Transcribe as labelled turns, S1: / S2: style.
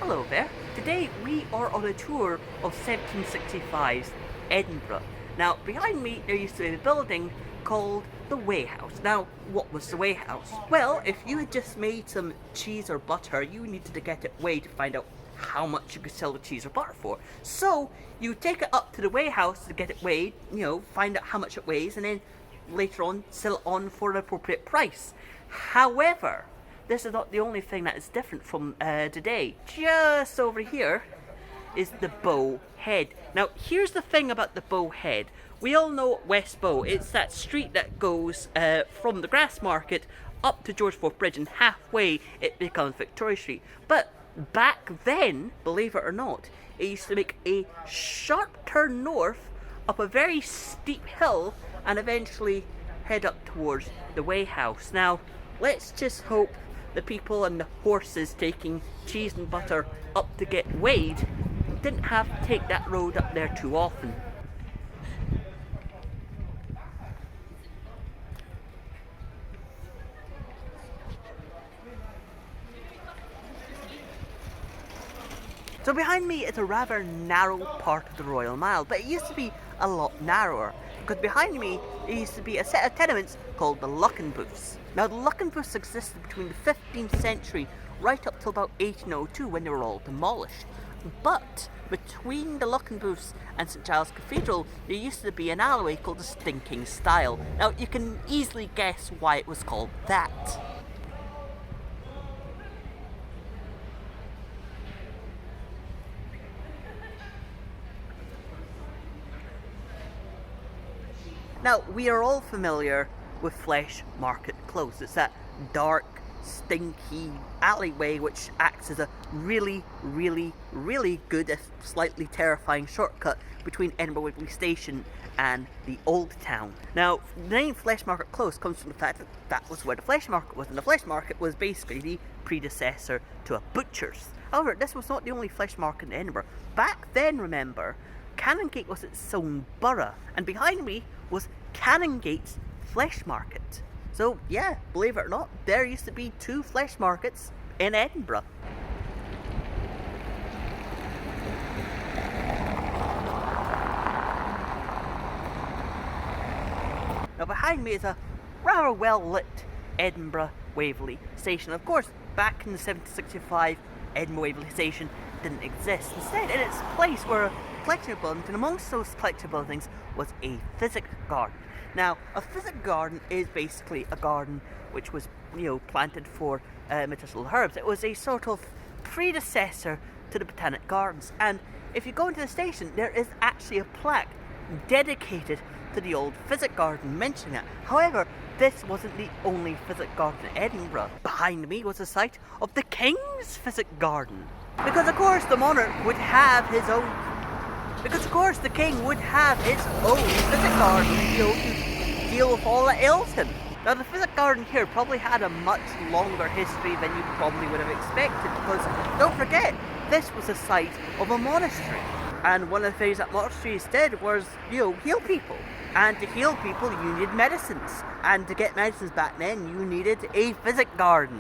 S1: Hello there. Today we are on a tour of 1765's Edinburgh. Now, behind me there used to be a building called the Weigh House. Now, what was the Weigh House? Well, if you had just made some cheese or butter, you needed to get it weighed to find out how much you could sell the cheese or butter for. So, you take it up to the Weigh House to get it weighed, find out how much it weighs, and then later on sell it on for an appropriate price. However, this is not the only thing that is different from today. Just over here is the Bowhead. Now, here's the thing about the Bowhead. We all know West Bow. It's that street that goes from the Grassmarket up to George Fourth Bridge, and halfway it becomes Victoria Street. But back then, believe it or not, it used to make a sharp turn north up a very steep hill and eventually head up towards the Weigh House. Now, let's just hope the people and the horses taking cheese and butter up to get weighed didn't have to take that road up there too often. So behind me is a rather narrow part of the Royal Mile, but it used to be a lot narrower, because behind me there used to be a set of tenements called the Luckin Booths. Now, the Luckin Booths existed between the 15th century right up till about 1802, when they were all demolished. But between the Luckin Booths and St Giles Cathedral there used to be an alleyway called the Stinking Stile. Now, you can easily guess why it was called that. Now, we are all familiar with Flesh Market Close. It's that dark, stinky alleyway which acts as a really, really, really good, if slightly terrifying shortcut between Edinburgh Waverley Station and the Old Town. Now, the name Flesh Market Close comes from the fact that that was where the Flesh Market was, and the Flesh Market was basically the predecessor to a butcher's. However, this was not the only Flesh Market in Edinburgh. Back then, remember, Canongate was its own borough, and behind me was Canongate's Flesh Market. So yeah, believe it or not, there used to be two flesh markets in Edinburgh. Now, behind me is a rather well lit Edinburgh Waverley Station. Of course, back in the 1765, Edinburgh Waverley Station didn't exist. Instead, in its place were a collection of buildings, and amongst those collection of buildings was a Physic Garden. Now, a Physic Garden is basically a garden which was, planted for medicinal herbs. It was a sort of predecessor to the Botanic Gardens, and if you go into the station, there is actually a plaque dedicated to the old Physic Garden mentioning it. However, this wasn't the only Physic Garden in Edinburgh. Behind me was the site of the King's Physic Garden. Because of course the monarch would have his own the king would have his own Physic Garden to deal with all that ails him. Now, the Physic Garden here probably had a much longer history than you probably would have expected, because don't forget, this was the site of a monastery. And one of the things that monasteries did was, heal people. And to heal people, you needed medicines. And to get medicines back then, you needed a Physic Garden.